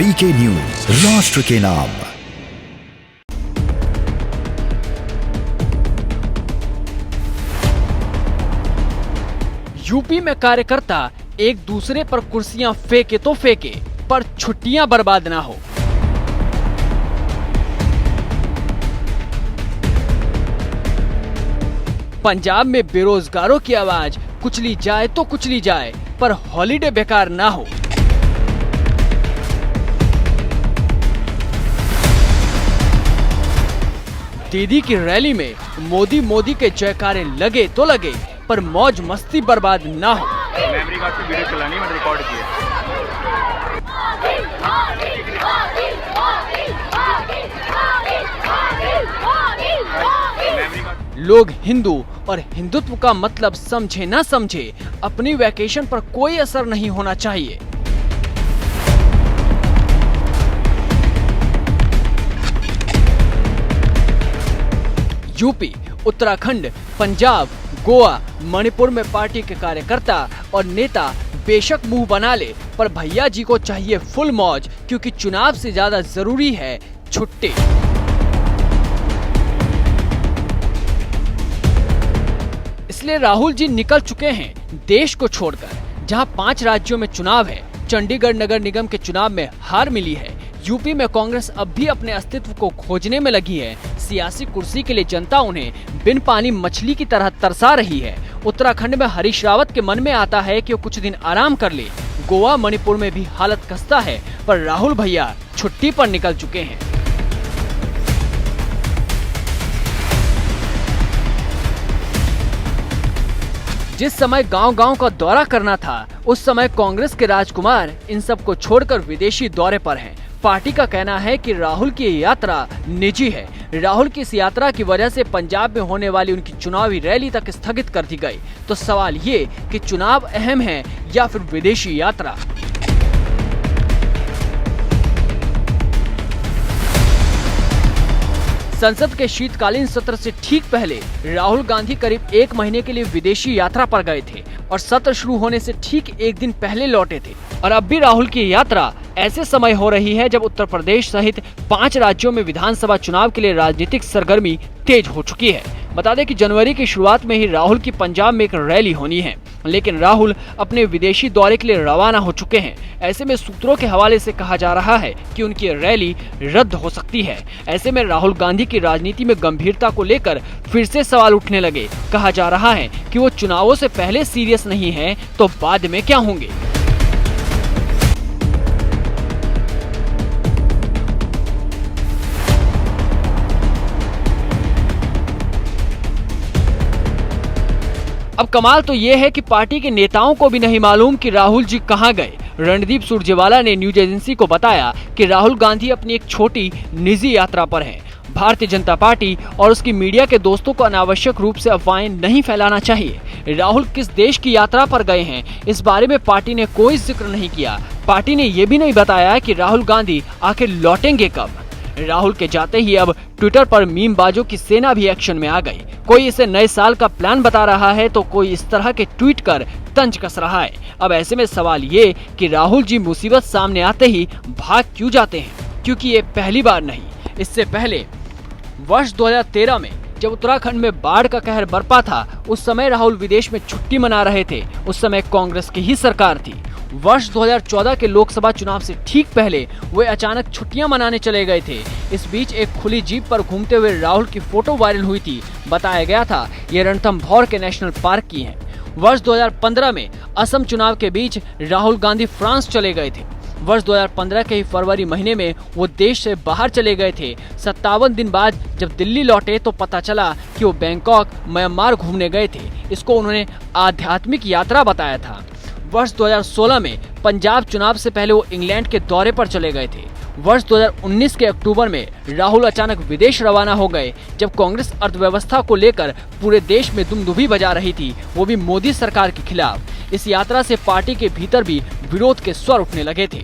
VK news, राष्ट्र के नाम। यूपी में कार्यकर्ता एक दूसरे पर कुर्सियां फेंके तो फेंके, पर छुट्टियां बर्बाद ना हो। पंजाब में बेरोजगारों की आवाज कुचली जाए तो कुचली जाए, पर हॉलिडे बेकार ना हो। दीदी की रैली में मोदी मोदी के जयकारे लगे तो लगे, पर मौज मस्ती बर्बाद ना हो। मेमोरी कार्ड से वीडियो चलानी, मैंने रिकॉर्ड किया। लोग हिंदू और हिंदुत्व का मतलब समझे ना समझे, अपनी वैकेशन पर कोई असर नहीं होना चाहिए। यूपी, उत्तराखंड, पंजाब, गोवा, मणिपुर में पार्टी के कार्यकर्ता और नेता बेशक मुंह बना ले, पर भैया जी को चाहिए फुल मौज, क्योंकि चुनाव से ज्यादा जरूरी है छुट्टी। इसलिए राहुल जी निकल चुके हैं देश को छोड़कर। जहां 5 राज्यों में चुनाव है, चंडीगढ़ नगर निगम के चुनाव में हार मिली है, यूपी में कांग्रेस अब भी अपने अस्तित्व को खोजने में लगी है। सियासी कुर्सी के लिए जनता उन्हें बिन पानी मछली की तरह तरसा रही है। उत्तराखंड में हरीश रावत के मन में आता है कि वो कुछ दिन आराम कर ले। गोवा, मणिपुर में भी हालत खस्ता है, पर राहुल भैया छुट्टी पर निकल चुके हैं। जिस समय गांव-गांव का दौरा करना था, उस समय कांग्रेस के राजकुमार इन सब को छोड़कर विदेशी दौरे पर हैं। पार्टी का कहना है कि राहुल की यात्रा निजी है। राहुल की इस यात्रा की वजह से पंजाब में होने वाली उनकी चुनावी रैली तक स्थगित कर दी गई। तो सवाल ये कि चुनाव अहम है या फिर विदेशी यात्रा। संसद के शीतकालीन सत्र से ठीक पहले राहुल गांधी करीब 1 महीने के लिए विदेशी यात्रा पर गए थे और सत्र शुरू होने से ठीक 1 दिन पहले लौटे थे। और अब भी राहुल की यात्रा ऐसे समय हो रही है जब उत्तर प्रदेश सहित 5 राज्यों में विधानसभा चुनाव के लिए राजनीतिक सरगर्मी तेज हो चुकी है। बता दें कि जनवरी की शुरुआत में ही राहुल की पंजाब में एक रैली होनी है, लेकिन राहुल अपने विदेशी दौरे के लिए रवाना हो चुके हैं। ऐसे में सूत्रों के हवाले से कहा जा रहा है कि उनकी रैली रद्द हो सकती है। ऐसे में राहुल गांधी की राजनीति में गंभीरता को लेकर फिर से सवाल उठने लगे। कहा जा रहा है कि वो चुनावों से पहले सीरियस नहीं है तो बाद में क्या होंगे। अब कमाल तो ये है कि पार्टी के नेताओं को भी नहीं मालूम कि राहुल जी कहां गए। रणदीप सुरजेवाला ने न्यूज एजेंसी को बताया कि राहुल गांधी अपनी एक छोटी निजी यात्रा पर हैं। भारतीय जनता पार्टी और उसकी मीडिया के दोस्तों को अनावश्यक रूप से अफवाहें नहीं फैलाना चाहिए। राहुल किस देश की यात्रा पर गए हैं, इस बारे में पार्टी ने कोई जिक्र नहीं किया। पार्टी ने ये भी नहीं बताया कि राहुल गांधी आखिर लौटेंगे कब। राहुल के जाते ही अब ट्विटर पर मीमबाजों की सेना भी एक्शन में आ गई। कोई इसे नए साल का प्लान बता रहा है तो कोई इस तरह के ट्वीट कर तंज कस रहा है। अब ऐसे में सवाल ये कि राहुल जी मुसीबत सामने आते ही भाग क्यों जाते हैं, क्योंकि ये पहली बार नहीं। इससे पहले वर्ष 2013 में जब उत्तराखंड में बाढ़ का कहर बरपा था, उस समय राहुल विदेश में छुट्टी मना रहे थे। उस समय कांग्रेस की ही सरकार थी। वर्ष 2014 के लोकसभा चुनाव से ठीक पहले वे अचानक छुट्टियां मनाने चले गए थे। इस बीच एक खुली जीप पर घूमते हुए राहुल की फोटो वायरल हुई थी। बताया गया था ये रणथंभौर के नेशनल पार्क की है। वर्ष 2015 में असम चुनाव के बीच राहुल गांधी फ्रांस चले गए थे। वर्ष 2015 के ही फरवरी महीने में वो देश से बाहर चले गए थे। 57 दिन बाद जब दिल्ली लौटे तो पता चला कि वो बैंकॉक, म्यांमार घूमने गए थे। इसको उन्होंने आध्यात्मिक यात्रा बताया था। वर्ष 2016 में पंजाब चुनाव से पहले वो इंग्लैंड के दौरे पर चले गए थे। वर्ष 2019 के अक्टूबर में राहुल अचानक विदेश रवाना हो गए, जब कांग्रेस अर्थव्यवस्था को लेकर पूरे देश में दुमदुभी बजा रही थी, वो भी मोदी सरकार के खिलाफ। इस यात्रा से पार्टी के भीतर भी विरोध के स्वर उठने लगे थे।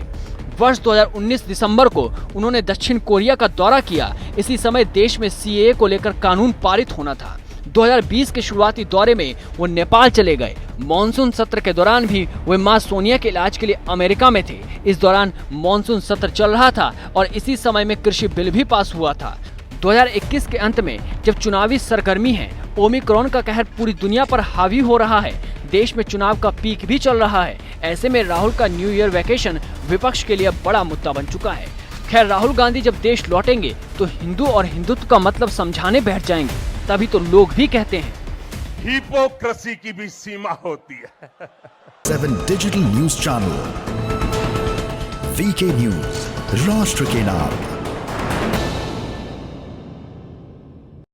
वर्ष 2019 दिसंबर को उन्होंने दक्षिण कोरिया का दौरा किया। इसी समय देश में सीएए को लेकर कानून पारित होना था। 2020 के शुरुआती दौरे में वो नेपाल चले गए। मॉनसून सत्र के दौरान भी वे मां सोनिया के इलाज के लिए अमेरिका में थे। इस दौरान मॉनसून सत्र चल रहा था और इसी समय में कृषि बिल भी पास हुआ था। 2021 के अंत में जब चुनावी सरगर्मी है, ओमिक्रॉन का कहर पूरी दुनिया पर हावी हो रहा है, देश में चुनाव का पीक भी चल रहा है, ऐसे में राहुल का न्यू ईयर वैकेशन विपक्ष के लिए बड़ा मुद्दा बन चुका है। खैर, राहुल गांधी जब देश लौटेंगे तो हिंदू और हिंदुत्व का मतलब समझाने बैठ जाएंगे, तभी तो लोग भी कहते हैं हिपोक्रेसी की भी सीमा होती है। 7 digital news channel, VK news, राष्ट्र के नाम।